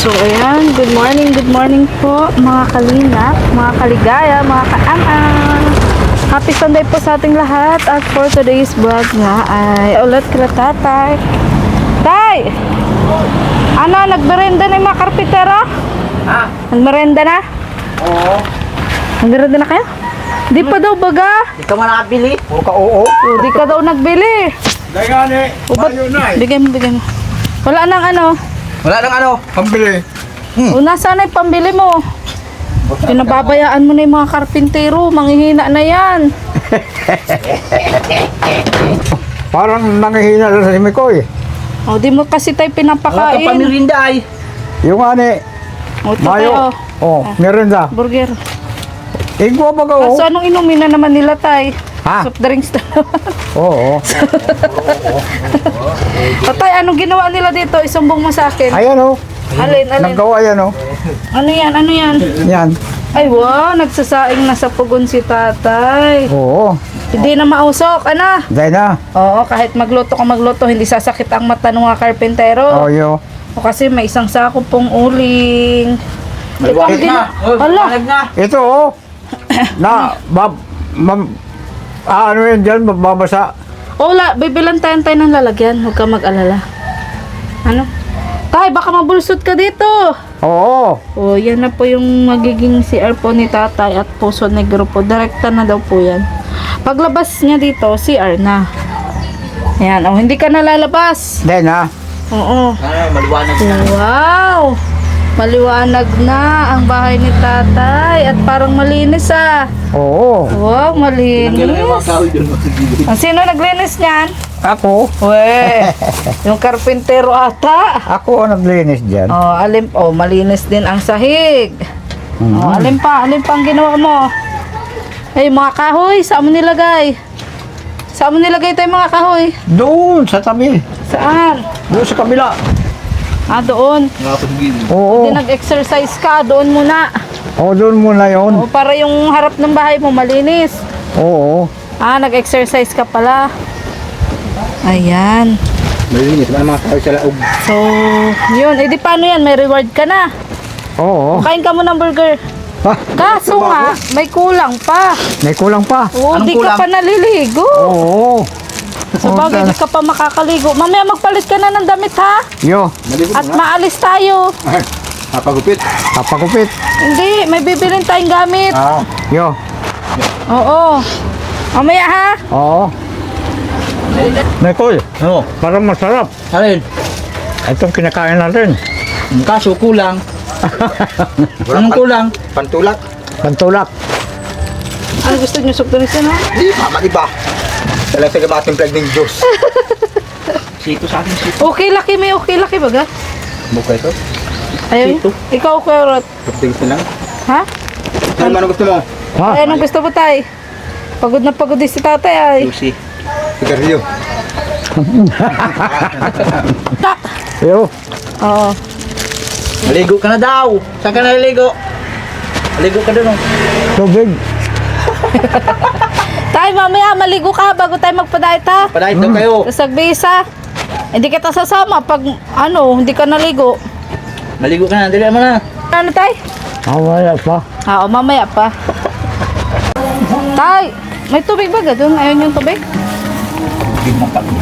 So, ayan. Good morning po mga kalingap, mga kaligaya, mga kaangang. Happy Sunday po sa ating lahat. At for today's vlog nga ay ulit kila tatay. Tay! Ano, nagmerenda na yung mga karpitero? Ha? Nagmerenda na? Oo. Nagmerenda na kayo? Di pa daw baga. Di ka man nakabili? Puro ka oo. O, di ka daw nagbili. Dagani. Bigay mo. Wala nang ano. Wala nang ano, pambili. O, nasaan ay pambili mo? Pinababayaan mo na yung mga karpintero. Manghihina na yan. Parang nanghihina na si Mikoy. O, di mo kasi tayo Wala kang pinapakain. pamirinda ay. Yung ani, O, ito mayo. tayo. Oh, merinda. Burger. Igwa ba ka So, anong inumin na naman nila tay? Ha? Soft drinks na naman. Oo. Tatay, anong ginawa nila dito? Isumbong mo sa akin. Ayan o. Alin? Naggawa yan o. Ano yan? Yan. Ay, wow, nagsasaing na sa pugon si tatay. Oo. Hindi na mausok, ano? Dahil na. Oo, kahit magluto, hindi sasakit ang mata ng mga karpentero. Oo, yo. O kasi may isang sako pong uling. Maliwanag na. Oh, Ala. maliwanag na. Ito o. Ano yan dyan, mababasa. Ola, bibilan tayo ng lalagyan. Huwag ka mag-alala. Ano? Tay, baka mabulsot ka dito. Oo. O, yan na po yung magiging CR po ni tatay at Puso Negro po. Direkta na daw po yan. Paglabas niya dito, CR na. Ayan, o, hindi ka nalalabas. Dahil na. Oo. Ano, maliwanag na. Wow! Maliwanag na ang bahay ni tatay at parang malinis ah. Oo. Wow, Tanggalan yung mga malinis. kahoy doon mo sa gilid. Ang sino naglinis niyan? Ako. We, yung karpintero ata. Ako ang naglinis dyan. Oh, malinis din ang sahig. Oh, alin pa ang ginawa mo? Ay, mga kahoy, saan mo nilagay? Saan mo nilagay tayo mga kahoy? Doon, sa tabi. Saan? Doon sa kabila. Ah, doon. Mga pa sa gilid. Oo. Hindi nag-exercise ka, doon muna. Oo, doon muna yun. O, para yung harap ng bahay mo malinis. Oo. Ah, nag-exercise ka pala. Ayan. Malinis na mga kahoy sa laog. So, yun. Eh, di paano yan? May reward ka na. Oo. Kain ka mo ng burger. Ha? Kaso nga, may kulang pa. May kulang pa. Oo, Anong di ka kulang? pa naliligo. Oo. Sa bagay, di ka pa makakaligo. Mamaya magpalit ka na ng damit, ha? Yo. Maligo At na. maalis tayo. Napagupit. Kapakupit. Hindi, may bibilin tayong gamit. Yo. Oo. Mamaya, ha? Oo. Nicole, Oo. parang masarap. Alin? Itong kinakain natin. Kaso kulang. Anong kulang? Pantulak? Pantulak. Ano gusto niyo suktulisan, ha? Di, mama, iba. Talagang sa gabating flag ng Diyos. Sito sa akin, sito. Okay, laki. May okay, laki baga. Buka ito. Ayun. Sito. Ikaw, Kuya Rot. Pagtingin na lang. Ha? Ano gusto mo? Ha? Ay, anong gusto mo, tay? Pagod na pagod din si tatay, ay. Susi. Sigarilyo. Tak! Yo. Oo. Maligo ka na daw. Saan ka naliligo? Maligo ka doon. Tubig. Tay, mamaya, maligo ka bago tayo magpadayat, ha? Padahit daw kayo. Sa Sagbisa. Hindi kita sasama pag, hindi ka naligo. Maligo ka na. Dali mo na. Ano, tay? Wala pa. Oo, mamaya pa. Tay, may tubig ba doon? Ayun yung tubig? Tubig man kami.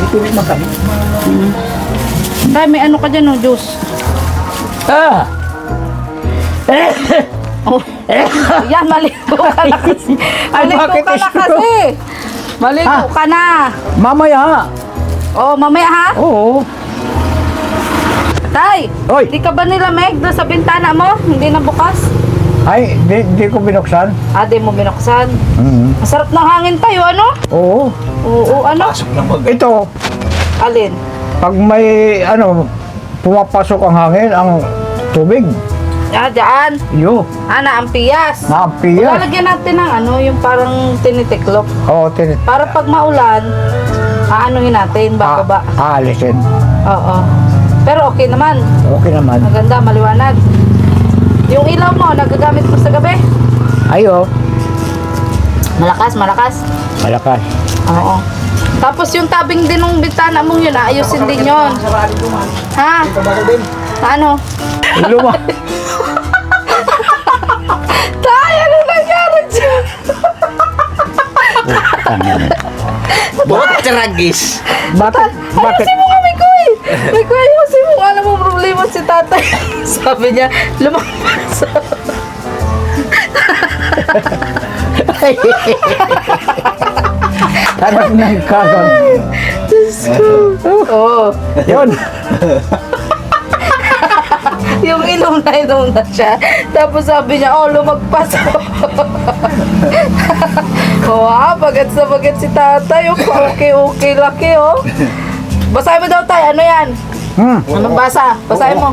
Tubig man kami. Tay, may ano ka dyan, oh, juice. Oh. Yan, maligo ka na kasi. Maligo bakit ka na ito? kasi. Maligo ka na. Mamaya. Oh, mamaya ha? Oo. Tay, Oy. di ka ba nilamig doon sa bintana mo? Hindi na bukas? Ay, di ko binuksan. Di mo binuksan. Mm. Masarap ng hangin tayo, ano? Oo. Oo, ano? Pasok na mag. Ito, Alin? pag may pumapasok ang hangin, ang tubig. Diyan. Yo. Naampias. Napiya. Lalagyan natin ng yung parang tinitiklop. Oo, Para pag maulan, aanuhin natin, bababa. Aalisin. Oo. Pero okay naman. Okay naman. Maganda, maliwanag. Yung ilaw mo, nagagamit mo sa gabi? Ayo. Malakas. Malakas. Oo. Tapos yung tabing din ng bintana mong yun, ayusin din yun. Ha? Ano? Tay, ano nangyari dyan? Bot tragis. Bakit? Bakit? Ayusin mo nga, Mikoy! Mikoy, ayusin mo. Alam mo problema si tatay. Sabi niya, lumabas. Hanap ng kagang. Diyos ko. Oo. Yun. Yung inom na siya. Tapos sabi niya, oh, lumagpas. Oh, bagat sa bagat si tatay. Oh, okay, laki, oh. Basahin mo daw tayo. Ano yan? Anong basa? Basahin mo.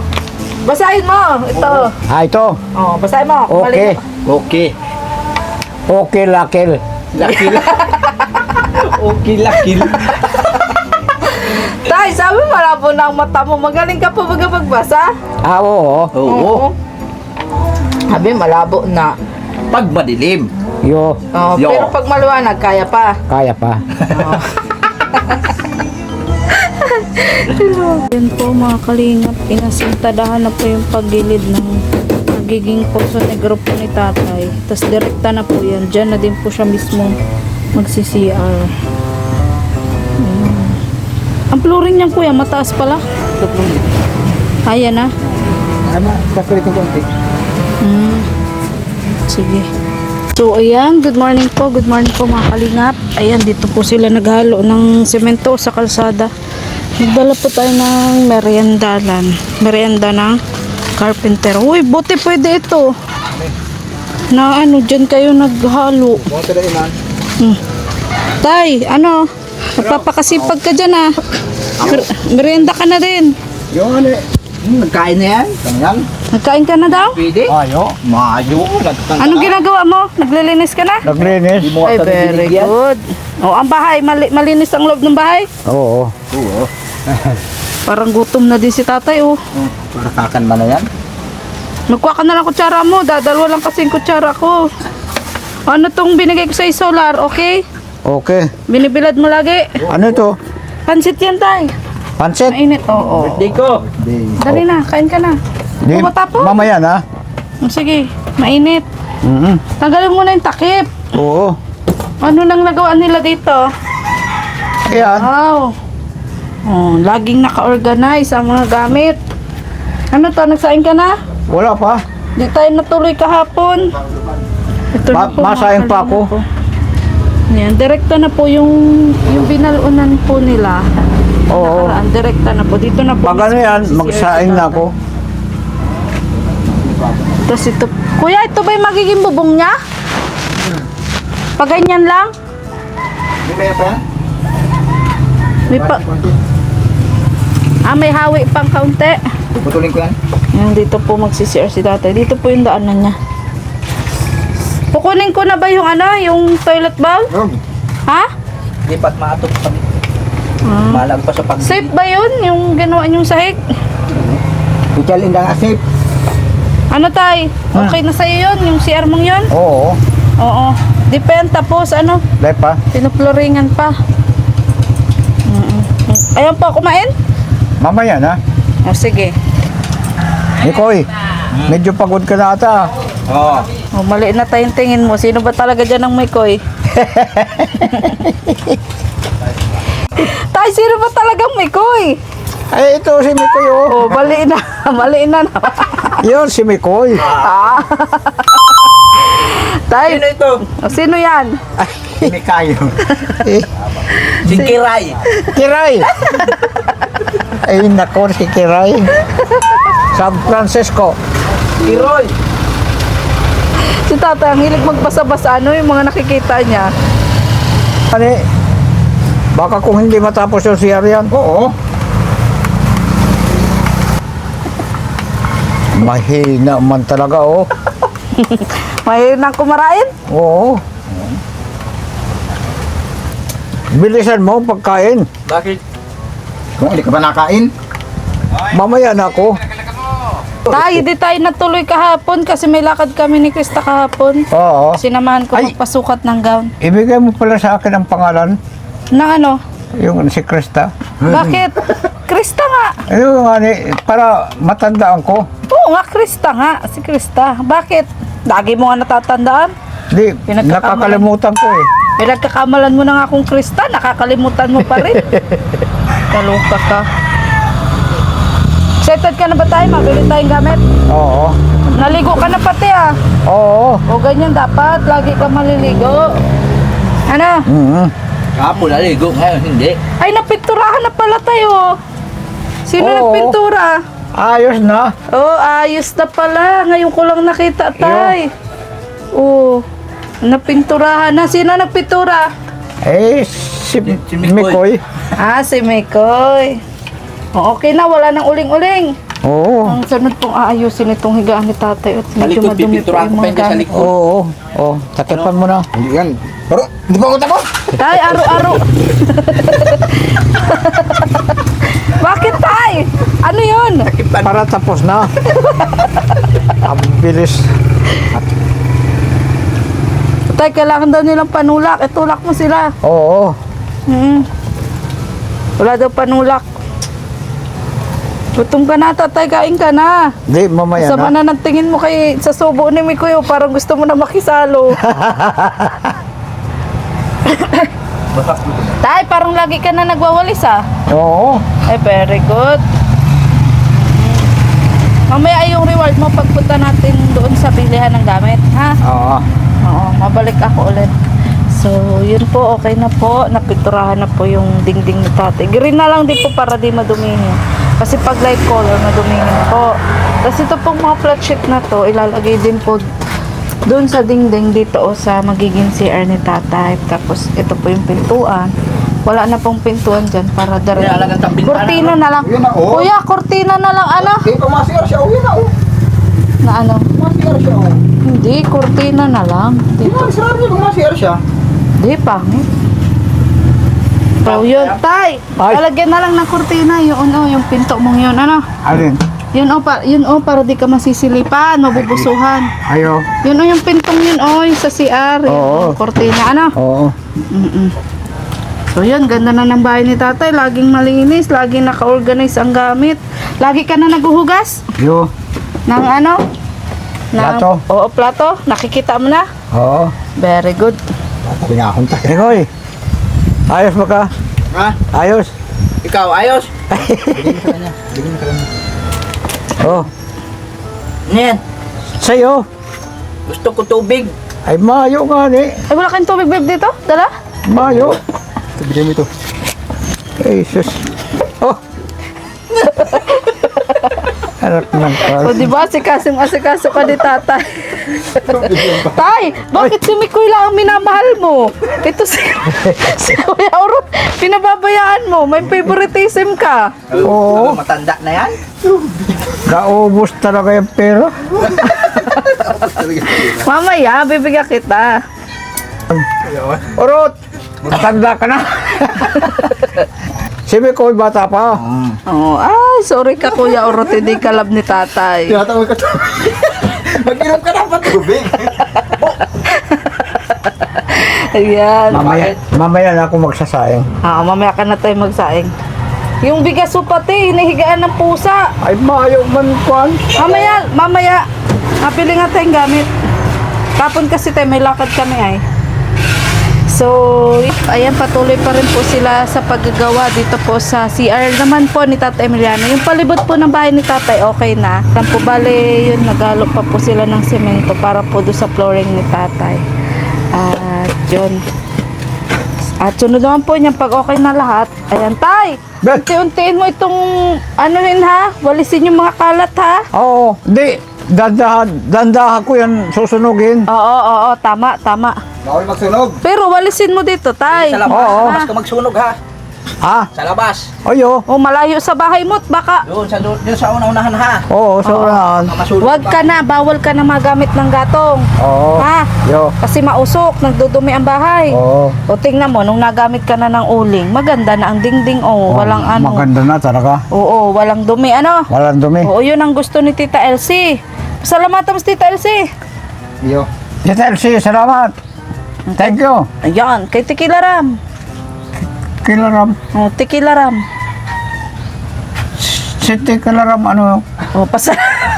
Basahin mo. Ito. Ito. Oh, basahin mo. Okay. Okay. Okay, lakil. Lakil. Okay, lakil. Tay, sabi mo malabo na ang mata mo. Magaling ka pa baga magbasa? Oo. Oo. Sabi, malabo na. Pag madilim. Yo. Oh, Yo. pero pag maluwanag, kaya pa. Kaya pa. Yan po mga kalingap, inasintadahan na po yung paggilid ng nagiging poso negro po ni tatay. Tapos direkta na po yan. Diyan na din po siya mismo magsi-CR. Ayan. Ang flooring niyan kuya, mataas pala. Ayan na. Ano, kakulit ng konti. Sige. So, ayan. Good morning po mga kalingap. Ayan, dito po sila naghalo ng semento sa kalsada. Nagdala po tayo ng meriendalan. Merienda ng carpenter. Uy, buti pwede ito. Na ano, dyan kayo naghalo. Mga tala iman. Tay, ano? Magpapakasipag ka dyan ah. Merienda ka na din. Yung ano, Nagkain na yan? kanyan. Nagkain ka na daw? Pwede? Ayo. Mayo. Anong ginagawa mo? Naglilinis ka na? Naglinis. Ay, very good. Oh, ang bahay, malinis ang loob ng bahay. Oo. Oo. Parang gutom na din si tatay, oh. Para kakan man na yan? Magkuha ka na lang kutsara mo. Dadalwa lang kasi yung kutsara ko. Ano tong binigay ko sa solar, okay? Okay. Binibilad mo lagi. Ano ito? Pansit yan, tay. Pansit? Mainit, oo. Birthday ko. Dali na, kain ka na. Di, Matapos? mamaya na. Sige, mainit. Tanggalin mo na yung takip. Oo. Ano nang nagawa nila dito? Ayan. Wow. Oh, laging naka-organize ang mga gamit. Ano to, nagsaing ka na? Wala pa. Di tayo natuloy kahapon. Ito na po, Masaing mga pa ako. kalina po. Yan, direkta na po yung binalunan po nila. Oo. Nakaraan, direkta na po. Dito na po. Pag ano yan, magsaing na ako. Tapos ito. Kuya, ito ba yung magiging bubong niya? Pag ganyan lang? Hindi kaya pa yan? May pa... may hawi pang kaunti. Putulin ko yan. Yan, dito po magsisir si tatay. Dito po yung daanan niya. Kukunin ko na ba yung yung toilet bowl? Ha? Di ba't maatok kami? Malag pa sa pag... Safe ba yun? Yung ginawa niyong sahig? Pichal indang asip. Ano tay? Okay na sa'yo yun? Yung CR mong yun? Oo. Oo. Depend tapos Dahil pa. pinuploringan pa. Ayaw pa kumain? Mamaya na. O sige. Nikoy, medyo pagod ka na ata. Oo. O, mali na tayong tingin mo. Sino ba talaga dyan ang may koy? Tay, sino ba talagang may koy? Ay, ito si Mikoy, oh. O, mali na. Mali na. Yun, si Mikoy. Tay, Sino ito? o, sino yan? May kayo. Eh, Si Kiray. Kiray. Ay, nako, si Kiray. San Francisco. Kiroy. Si tatay, ang hilig magbasa-basa. Ano yung mga nakikita niya? Ano eh, baka kung hindi matapos yung CR yan. Oo. Mahina man talaga, oh. May nang kumarain? Oo. Bilisan mo pagkain. Bakit? Kung hindi ka ba nakain? Mamaya na ako. Tay, di tayo natuloy kahapon kasi may lakad kami ni Krista kahapon. Oo. Sinamahan ko Ay. magpasukat ng gown. Ibigay mo pala sa akin ang pangalan. Na ano? Yung si Krista. Bakit? Krista nga. Yung ano, para matandaan ko. Oo nga, Krista nga. Si Krista. Bakit? Lagi mo nga natatandaan? Di, Pinagkakamalan. nakakalimutan ko eh. Pinagkakamalan mo na nga kung Krista, nakakalimutan mo pa rin. Kaluka ka. Excited ka na ba tayo? Mabili tayong gamit? Oo. Naligo ka na pati ah. Oo. O ganyan dapat, lagi ka maliligo. Ano? Mm-hmm. Kapo naligo, ngayon hindi. Ay, napinturahan na pala tayo. Sino Oo. nagpintura? Ayos na. Oh, ayos na pala. Ngayon ko lang nakita, tay. Oh, napinturahan na. Sino nagpintura? Eh, si Si Mikoy. Mikoy. Ah, si Mikoy. Oh, okay na, wala nang uling-uling. Oo. Ang sunod pong aayusin itong higaan ni tatay at Sa medyo likod, madumi po pipinturahan yung ko pa mga hindi sa gamit. likod. Oo. Oo. Takipan mo na. Hindi yan. Pero, di ba ako tapos? Tay, aro-aro. Bakit tay? Ano yun? Para tapos na. Ang bilis. Tay, kailangan daw nilang panulak. Itulak mo sila. Oo. Wala daw panulak. Gutom ka na, tatay. Kain ka na. Di, mamaya Sama na. na ng tingin mo kay sa subo ni Mikoy. Parang gusto mo na makisalo. Tay, parang lagi ka na nagwawalis ah. Oo. Ay, very good. Mamaya ay yung reward mo pagpunta natin doon sa bilihan ng gamit, ha? Oo. Oo, mabalik ako ulit. So, yun po, okay na po. Napinturahan na po yung dingding ni tatay. Green na lang din po para di madumihin. Kasi pag light color, madumihin po. Tapos ito pong mga flat sheet na to, ilalagay din po doon sa dingding dito o sa magiging CR ni tatay. Tapos ito po yung pintuan. Wala na pong pintuan dyan para Kaya diretso. alagang tambing Kortina na lang. Yun na, oh. Kuya, kortina na lang. Ano? Eh, pumasir siya. Uwi na, oh. Na ano? Pumasir siya, oh. Hindi, kortina na lang. Di ba, sarap niya, pumasir siya. Di, pangit. So, yun, tay. Ay. Lalagyan na lang ng kortina. Yun, oh, yung pinto mong yun. Ano? Alin? Yun, oh, para di ka masisilipan, mabubusuhan. Ayo. Yun, oh, yung pintong yun, oh, yung sa CR. Yun, Oo. oh, kortina, ano? Oo. So, yun, ganda na ng bahay ni tatay. Laging malinis, laging naka-organize ang gamit. Lagi ka na naguhugas? Yo. Ng ano? Plato. Oo, plato. Nakikita mo na? Oo. Very good. Sabi nga akong tayo. Mikoy. Ayos ba ka? Ha? Ayos. Ikaw, ayos? Oh. Yan. Sa'yo. Gusto ko tubig. Ay, mayo nga ni. Ay, wala kayong tubig, babe, dito? Dala? Mayo. Sabi mo ito. Eh, sus. Oh. Anak ng O, di ba? Asikaso ka ni tatay. Tay, bakit si Mikoy lang ang minamahal mo? Ito si Kuya Urot, pinababayaan mo. May favoritism ka. Oo. Matanda na yan. Naubos talaga yung pera. Mamaya, bibigyan kita. Urot. Matanda ka na. Si Mikoy bata pa. Oh, ay, sorry ka Kuya Urot, hindi ka love ni tatay. Tinatawag ka ito. Mag-inom ka na pa tubig. Ayan. Mamaya na ako magsasayang. Mamaya ka na tayo magsaing. Yung bigas mo pati, hinihigaan ng pusa. Ay, mayo man kwan. Mamaya. Napili nga tayong gamit. Kapon kasi tayo, may lakad kami ay. So, ayan, patuloy pa rin po sila sa paggagawa dito po sa CR naman po ni Tatay Emiliano. Yung palibot po ng bahay ni Tatay, okay na. Tan po bale, yun, nagalo pa po sila ng semento para po doon sa flooring ni Tatay. At yun. At sunod naman po niya, pag okay na lahat, ayan, Tay! Bet. Unti-untiin mo itong, ano yun ha? Walisin yung mga kalat ha? Oo. Di. Dandahan ko yan susunugin. Oo, tama. Bawal magsunog. Pero walisin mo dito, Tay. Sa labas. Oo. Labas ka magsunog ha. Ha? Sa labas. Oyo. O malayo sa bahay mo, baka Doon sa una-unahan ha. Oo, sa unahan. Masunog wag ka na, bawal ka na magamit ng gatong. Oo. Ha? Yo. Kasi mausok, nagdudumi ang bahay. Oo. O tingnan mo, nung nagamit ka na ng uling, maganda na ang dingding. O, walang ano. Maganda na talaga. Oo, walang dumi. Ano? Walang dumi. Oo, yun ang gusto ni Tita Elsie. Salamatan mo si Tita Elsie. Iyo. Tita Elsie, salamat. Thank you. Ayan, kay Tequila Ram. Kilaram. O, Tequila Ram. Si Kilaram, ano? O,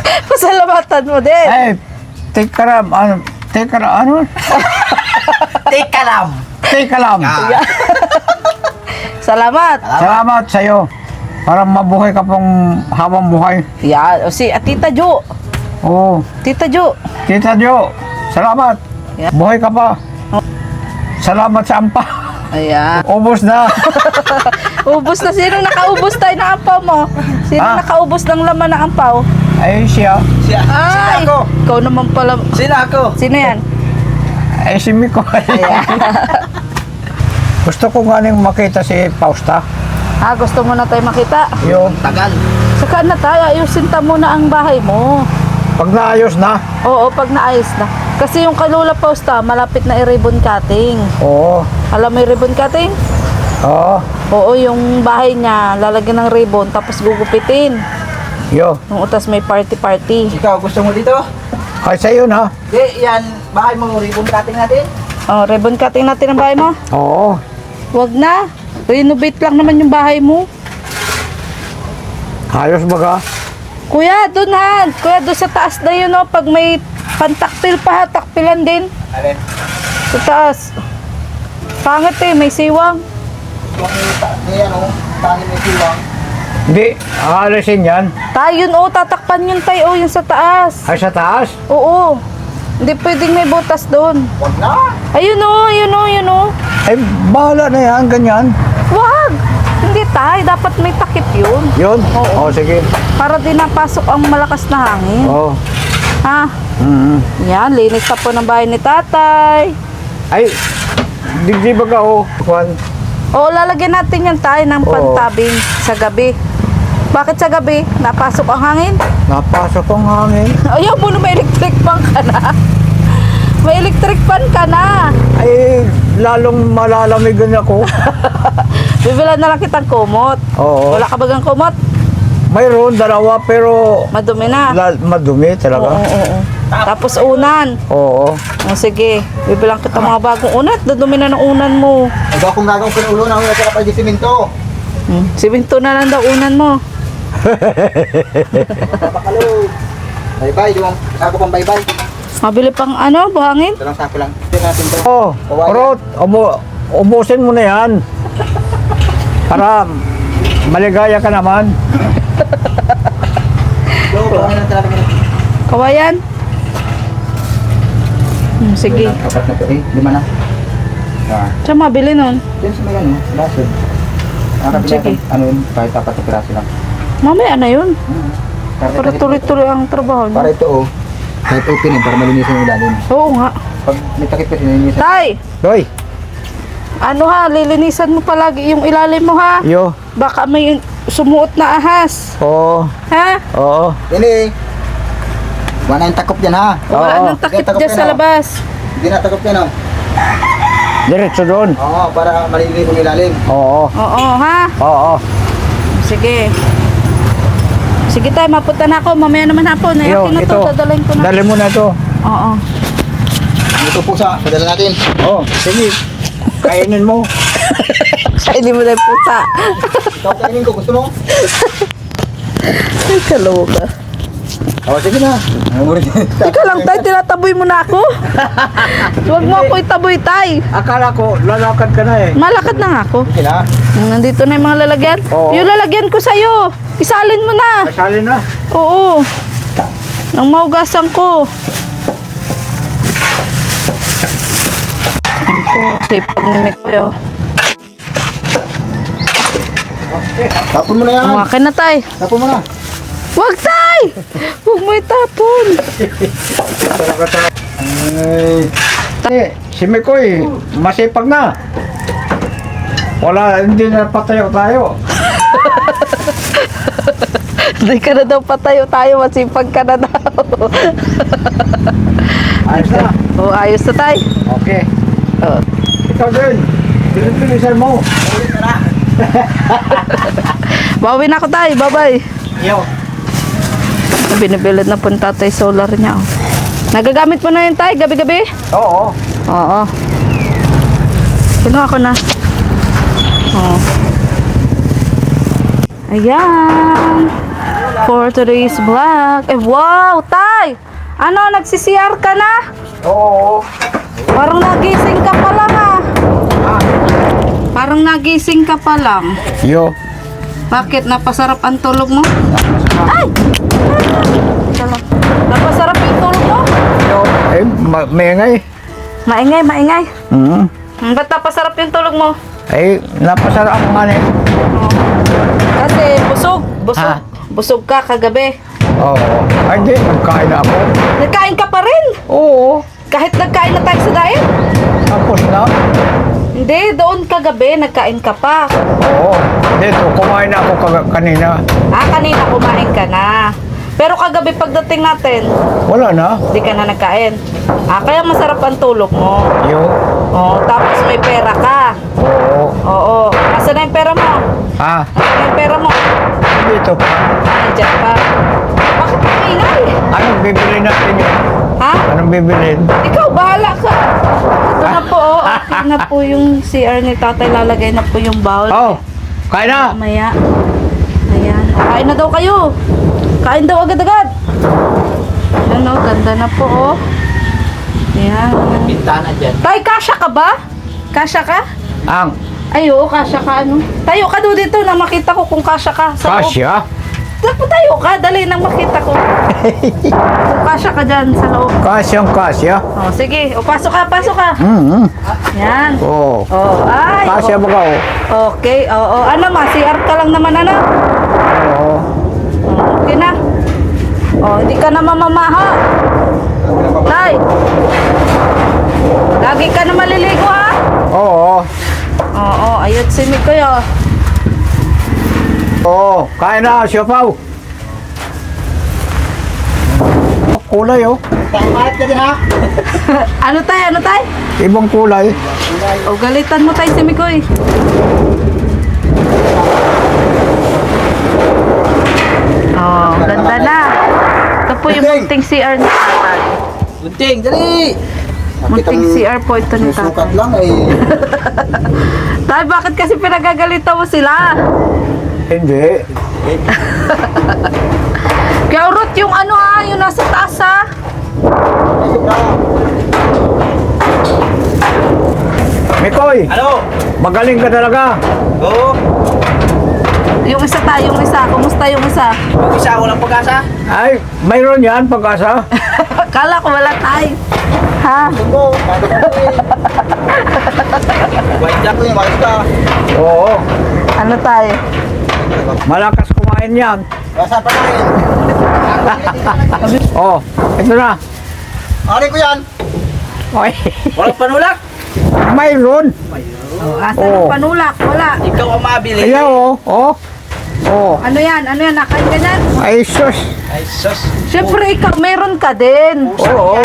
Pasalamatan mo din. Eh, tikaram, ano? Tikaram, ano? Teka lang. Tikalam. Salamat. Salamat sa'yo. Para mabuhay ka pang habang buhay. Yan. O si Tita Jo. Oo. Tita Jo. Tita Jo, salamat. Yeah. Buhay ka pa. Salamat sa ampa. Ayan. Ubos na. Ubus na. Sino nakaubos tayo ng ampaw mo? Sino Ah. nakaubos ng laman ng ampaw? Ay, siya. Sino Ay! ako? Ikaw naman pala. Sino ako? Sino yan? Ay, si Miko. Ayan. Gusto ko nga nang makita si Fausta. Gusto mo na tayo makita? Yung, Tagal. Saka na tayo. Ayusin ta muna ang bahay mo. pag naayos na. Oo, pag naayos na. Kasi yung Kalula Pausta, malapit na i-ribbon cutting. Oo. Alam mo yung ribbon cutting? Oo. Oo, yung bahay niya, lalagyan ng ribbon, tapos gugupitin. Yo. Yung utas may party-party. Ikaw, gusto mo dito? Ay, sa'yo na. Di, yan. Bahay mo, ribbon cutting natin. Oh, ribbon cutting natin ang bahay mo. Oo. Wag na. Renovate lang naman yung bahay mo. Ayos ba ka? Kuya, doon ha. Kuya, doon sa taas na yun, oh. Pag may pantakpil pa ha, takpilan din. Alin? Sa taas. Pangit eh, may siwang. Di, ano, tangin may siwang. Hindi. Aalisin yan. Tayo yun, oh. Tatakpan yun tayo, oh. Yung sa taas. Ay, sa taas. Oo. Hindi pwedeng may butas doon. Huwag na. Ayun oh, ayun oh, ayun oh. Ay, bahala na yan. Ganyan. Wag! Hindi tay, dapat may takip yun. Yun? Oo. Oo, sige. Para di napasok ang malakas na hangin. Oo. Ha? Mm. Yan, linis na po ng bahay ni tatay. Ay, di ba ka, oh. Kwan. Oo, lalagyan natin yan tay ng Oo. pantabing sa gabi. Bakit sa gabi? Napasok ang hangin? Napasok ang hangin. Ayaw mo na may electric fan ka na. May electric fan ka na. Ay, lalong malalamigan ako. Bibilan na lang kitang kumot. Oo. Wala ka bagang kumot? Mayroon, dalawa, pero Madumi na. madumi Oo, talaga. oo. Tapos unan. Oo. O sige, bibilang kita mga bagong unat. Dudumi na ng unan mo. Ikaw kung gagawin ko ng ulo na ako nagkakapal di siminto. Siminto na lang daw unan mo. Papakalo. Bye-bye, di mo. Sako pang bye-bye. Mabili pang ano, buhangin? Ito lang sako lang. Ito natin to. Oh, Kawayan. Rot, ubusin mo na yan. Para maligaya ka naman. Ito, kawain lang talaga natin. Kawayan? Sige. Apat na to eh. 5 na. Saan mabili nun? Yan sa may ano, lason. Nakakabila Sige. ka, ano yun, kahit 4 na piraso lang. Mamaya na yun. Para Para tuloy-tuloy ang trabaho Para niyo. ito oh, kahit open eh, para malinisan yung ilalim. Oo nga. Pag may takip kasi nalinisan. Tay! Hoy, Ano ha, lilinisan mo palagi yung ilalim mo ha. yo. Baka may sumuot na ahas. Oo. Ha? Oo. Ini. Wala yung takop dyan ha. Wala Oo. nang takip Takip dyan yan, sa oh. labas. Hindi na takop yan oh. Diretso doon. Oo, para malinis yung ilalim. Oo. Oo ha. Oo. Sige. Sige tayo, mapunta na ako. Mamaya naman hapon. Yo, Akin na to, dadalhin ko na. Dali mo na to. Oo. Ito pusa, padala natin. Oo, sige. Kainin mo. Ay, hindi mo na yung pusa. Ikaw kainin ko, gusto mo? Ay, kaloka. Oo, sige na. Ika lang tayo, tinataboy mo na ako. Huwag mo ako itaboy tay. Akala ko, lalakad ka na eh. Malakad na nga ako. Sige na. Nandito na yung mga lalagyan. Oo. Yung lalagyan ko sa'yo. Isalin mo na. Kasali na. Oo. Nang maugasan ko. Sipag ni Mikoy. Tapon mo na yan. Umakin na tay. Tapon mo na. Huwag tay! Huwag mo itapon. Eh, si Mikoy, masipag na. Wala, hindi na patayo tayo. Hindi ka na daw patayo tayo. Masipag ka na daw. Ayos na. Oo, ayos na tay. Okay. Oo. Ikaw din. Bilisan mo. Bawi na ako tay. Bye-bye. Yo. Binibilad na po ng tatay solar niya. Oh. Nagagamit mo na yun tay, gabi-gabi? Oo. Oo. Kinuha ko na. Oo. Ayan. for today's vlog. Eh, wow, Tay! Ano, nagsi-CR ka na? Oo. Parang nagising ka pa lang ah. Parang nagising ka pa lang. Yo. Bakit? Napasarap ang tulog mo? Ay! Ito lang. Napasarap yung tulog mo? Yo. Eh, maingay. Maingay, maingay. Hmm. Ba't napasarap yung tulog mo? Ay, napasarap nga eh. Kasi busog. Busog. Ha? Busog ka kagabi. Oo. Ay, hindi. Nagkain na ako. Nagkain ka pa rin. Oo. Kahit nagkain na tayo sa diet. Tapos na. Hindi, doon kagabi nagkain ka pa. Oo. Dito, kumain na ako kanina. Ah, kanina kumain ka na. Pero kagabi pagdating natin, Wala na. di ka na nagkain. Ah, kaya masarap ang tulog mo. Yo. Oh, tapos may pera ka. Oo. Oo. Nasaan na yung pera mo? Ah, Nasaan na yung pera mo? dito pa. Nandiyan pa. Bakit maingay? Anong bibili natin yun? Ha? Anong bibilin? Ikaw, bahala ka. Ito na po, oh. Okay na po yung CR ni tatay. Lalagay na po yung bowl. Oh, kain na. Mamaya. Ayan. Kain na daw kayo. Kain daw agad-agad. Ayan, oh. Ganda na po, oh. Ayan. Bintana dyan. Tay, kasya ka ba? Kasya ka? Ang Ay, oo, kasya ka, ano? Tayo ka doon dito na makita ko kung kasya ka. Sa loob. kasya. Tayo ka, dali nang makita ko. Kung kasya ka dyan sa loob. Kasyang kasya. Oh, sige. O, pasok ka, pasok ka. Hmm. Yan. Oo. Oh, ay. Kasya ba ka? Oh? Okay, oo. Ano, ma-CR ka lang naman, ano? Oo. Oh, okay na. Oh, hindi ka na mamamaha. Tay. Lagi ka na maliligo, ha? Oo. Oo, ayot si Mikoy, oh. Oo. Kain na, siyapaw. Kulay, oh. Kahit ka din ha? Ano tay, ano tay? Ibang kulay. O, galitan mo tay si Mikoy. Oh, ganda na. Ito po yung munting CR ni tatay. Gunting, dali! Munting CR po ito ni Sukat tatay. lang eh. Tay, bakit kasi pinagagalitan mo sila? Hindi. Kaya urot yung ano ha, yung nasa taas ha. Mikoy, Ano? magaling ka talaga. Oo. Yung isa tayo, yung isa. Kumusta yung isa? Yung isa ako ng pag-asa. Ay, mayroon yan, pag-asa. Kala ko wala tay. Ha? Subo, kado ka eh. White Ito yung malis ka. Oo. Ano tay? Malakas kumain yan. Basa pa rin. Oh, ito na. Ari ko yan. Ay, Walang panulak. mayroon. Oh, asan Oh. ang panulak? Wala. Ikaw ang mabili. Kaya, oh. Oh. Oh. Ano yan? Ano yan? Nakain ka yan? Ay, sus. Ay, sus. Siyempre ikaw, meron ka din. Oo.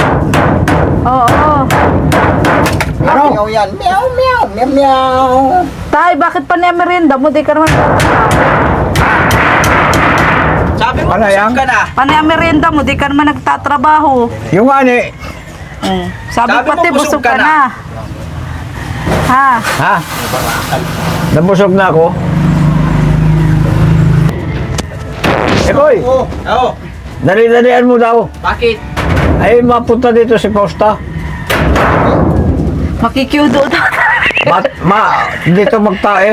Oo. Ano? Meow yan. Meow, meow, meow, meow. Tay, bakit pa niya merienda mo? Di ka naman Sabi mo, Ano yan? busog ka na. Paano yung merienda mo? Di ka naman nagtatrabaho. Yung ani. Sabi Sabi mo, pati busog busog ka ka na. Ha? Ha? Nabusog na ako. Ekoy, Oh, Oo. dali-dalian mo daw. Bakit? Ay, mapunta dito si Costa. Makikiudo daw. Dito magtae.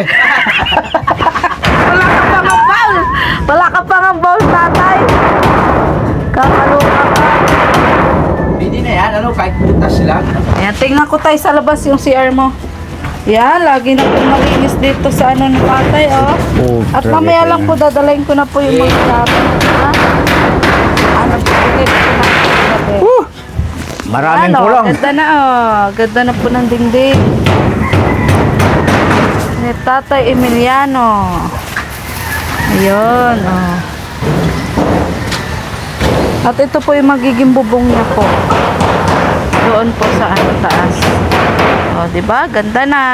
Wala ka pang ambal. Wala ka pang ambal, tatay. Kakaluka ka. Hindi na yan. Ano, kahit butas lang. Ayan, tingnan ko tayo sa labas yung CR mo. Yan, lagi na po malinis dito sa ano ng tatay, oh. At mamaya lang po dadalayin ko na po yung mga natin. Ha? Ano po, okay, Maraming ano, kulang. ganda na, oh. Ganda na po ng dingding. Ni Tatay Emiliano. Ayun, oh. At ito po yung magiging bubong niya po. Doon po sa ano taas. Oh, 'di ba? Ganda na.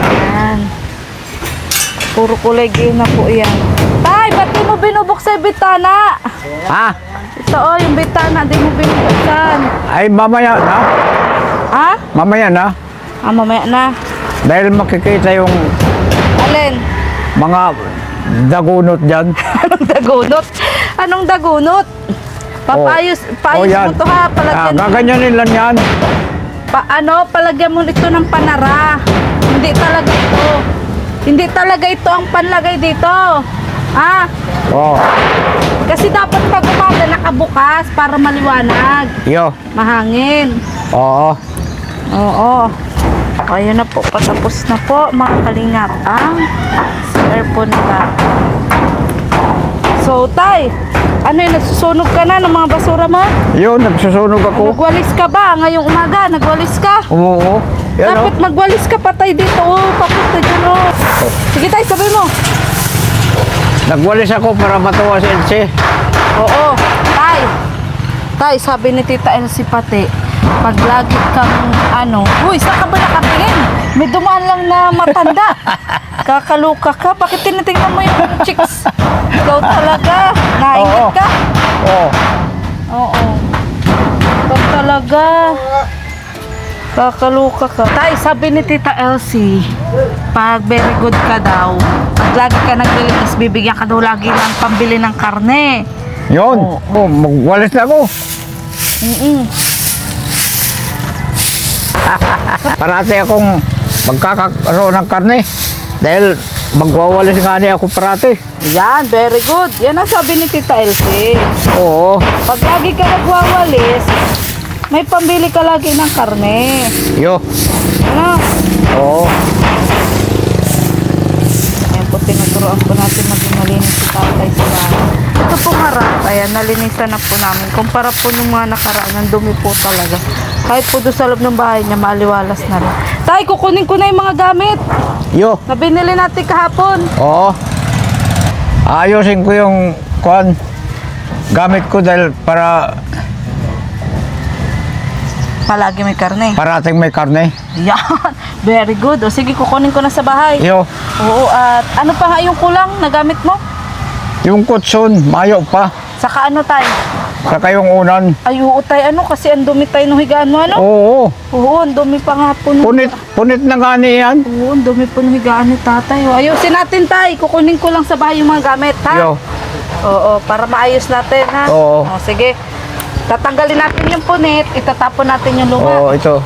Ayan. Puro kulay green na po 'yan. Tay, ba't di mo binubuksan yung bitana? Ha? Ito oh, yung bitana, di mo binubuksan. Ay, mamaya na. Ha? Mamaya na. Ah, mamaya na. Dahil makikita yung Alin? Mga dagunot dyan. Anong dagunot? Anong dagunot? Paayos yan. mo to ha, palagyan mo. Gaganyanin lang yan. Palagyan mo ito ng panara. Hindi talaga ito. Hindi talaga ito ang panlagay dito. Ah, Oo. kasi dapat pag umaga nakabukas para maliwanag. Yo. Mahangin. Oo. Oo. Ayun na po, patapos na po mga kalingap ang CR po nila. So, Tay, ano yun, nagsusunog ka na ng mga basura mo? Yun, nagsusunog ako. Nagwalis ka ba ngayong umaga? Nagwalis ka? Oo. Yan o. Dapat magwalis ka pa Tay dito. Oh, papunta dyan oh. Sige Tay, sabi mo. Nagwalis ako para matuwa si Elsie. Oo, Tay. Tay, sabi ni Tita Elsie pati, pag lagi kang uy, saan ka ba nakatingin? May dumaan lang na matanda. Kakaluka ka. Bakit tinitingnan mo yung chicks? Ikaw talaga. Naingat Oo. ka. Oo. Oo. Ikaw talaga. Kakaluka ka. Tay, sabi ni Tita Elsie, pag very good ka daw, pag lagi ka naglilinis, bibigyan ka daw lagi ng pambili ng karne. Yun. Oo. Magwalis na ako. Parati akong magkakaroon ng karne. Dahil magwawalis nga niya ako parati. Yan, very good. Yan ang sabi ni Tita Elsie. Oo. Pag lagi ka nagwawalis, may pambili ka lagi ng karne. Yo. Ano? Oo. Ayan po, tinuturoan po natin na binalinis si tatay sa bahay. Ito pong harap, ayan, nalinisan na po namin. Kumpara po nung mga nakaraan, ang dumi po talaga. Kahit po doon sa loob ng bahay niya, maliwalas na rin. Tay, kukunin ko na yung mga gamit Yo. na binili natin kahapon. Oo. Ayusin ko yung gamit ko dahil para Palagi may karne. parating may karne. Yan, very good. O sige, kukunin ko na sa bahay. Yo. Oo, at ano pa nga yung kulang na gamit mo? Yung kutson, mayo pa. Saka ano tayo? Saka yung unan. Ay, oo tayo, kasi ang dumi tayo nung higaan mo, ano? Oo. Oo, ang dumi pa nga po. Punit na nga niyan. Oo, ang dumi po nung higaan ni tatay. O, ayusin natin tayo. Kukunin ko lang sa bahay yung mga gamit, ha? Yo. Oo, para maayos natin, ha? Oo. O, sige. Tatanggalin natin yung punit, itatapon natin yung luma. Oo, ito.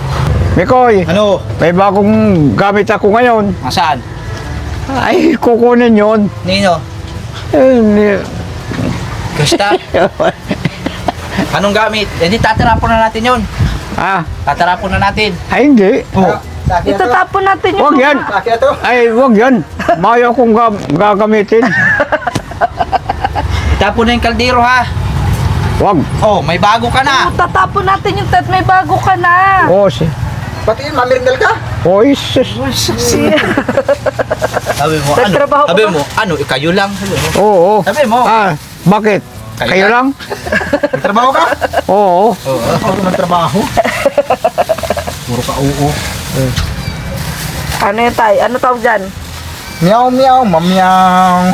Mikoy, Ano? may bagong gamit ako ngayon. Saan? Ay, kukunin yun. Nino? Gusta? Anong gamit? Hindi, tatarapon na natin yun. Tatarapon na natin. Ay, hindi. Oh. Sa akin na to. Itatapon natin yung Wag yan. Sa akin na to. Ay, wag yan. Mayo akong gagamitin. Itapon na yung kaldero ha. Wag. Oh, may bago ka na. Tatapon natin yung tat, may bago ka na. Oo, Pati yun, mamirindal ka. isis. Sabi mo, Nagtrabaho Sabi ka ba? mo, kayo lang. Sabi mo. Oo. Sabi mo. Bakit? Kayo lang? Nagtrabaho ka? Oo. Ako nagtrabaho. Puro ka oo. Ano yun tayo? Ano tawag dyan? Meow, meow, mamyaw.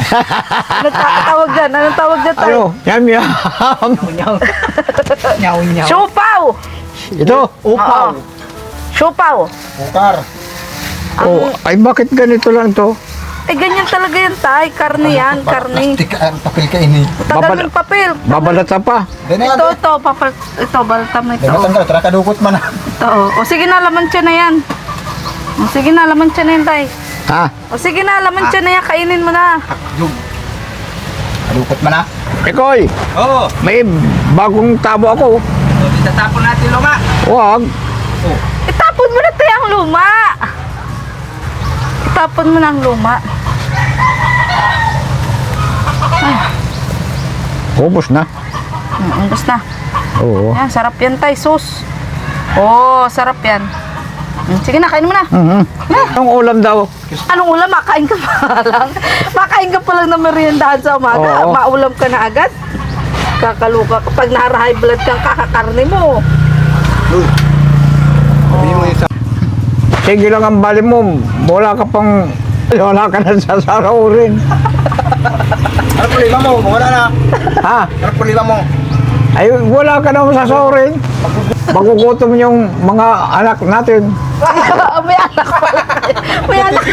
Ano tawag dyan? Anong tawag dyan tayo? Ano? Yam yam. Nyaw, nyaw. Siupaw! Ito. Upaw. Siupaw. Bukar. Oh, ay bakit ganito lang to? Eh, ganyan talaga yan tayo. Karne yan, karne. Plastic, papel ka ini. Tagal ng papel. Babalata pa. Dahil na yan. Ito, papel. Ito, balta mo ito. Dahil matanggal, tara kadukot man. Ito, o sige na, laman siya na yan. O sige na, laman siya na yan tayo. Ha? O sige na, laman siya na yan. Kainin mo na. Yung. Kadukot man na. Ikoy, Oo. may bagong tabo ako. Itatapon natin luma. Wag. Itapon mo na tayo ang luma. Itapon mo na ang luma. Ubus na. Ubus na. Oo. Yan, sarap yan tayo, sus. Oh, sarap yan. Sige na, kain mo na. Ang ulam daw. Anong ulam? Makain ka pa lang. Makain ka pa lang ng meriendahan sa umaga. Oo. Maulam ka na agad. Kakaluka. Kapag nara-high blood kang kakakarne mo. Sige lang ang bali mo. Wala ka na sasaraurin. Ano problema mo? Wala na. Ha? Ano problema mo? Ay, wala ka na sasaurin. Magugutom yung mga anak natin. May anak pala. May anak.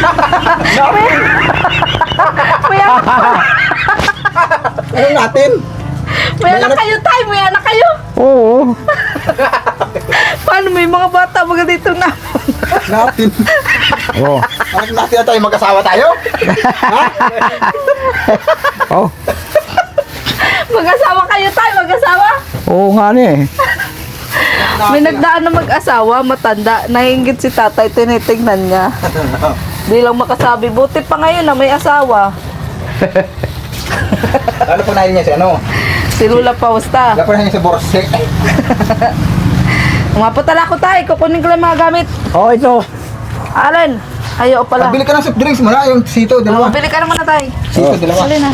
May anak. Ano natin? May anak kayo, tay. May anak kayo. Oo. Paano may mga bata mga dito na? Natin. Oo. Anak natin na tayo, mag-asawa tayo? Ha? Oh. Mag-asawa kayo, tay. Mag-asawa. Oo nga ni. May nagdaan na mag-asawa, matanda. Nahingit si tatay, tinitignan niya. Di lang makasabi. Buti pa ngayon na may asawa. Ano po nahin niya si ano? Si Lula Pausta. Ano po nahin niya si Borse? Mapatala ko tayo. Kukunin ko lang mga gamit. Oh, ito. Alin? Ayaw pala. Pabili ka ng soft drinks mo na, yung sito, dalawa. Bili ka naman na tayo. Sito, dalawa. Alin na.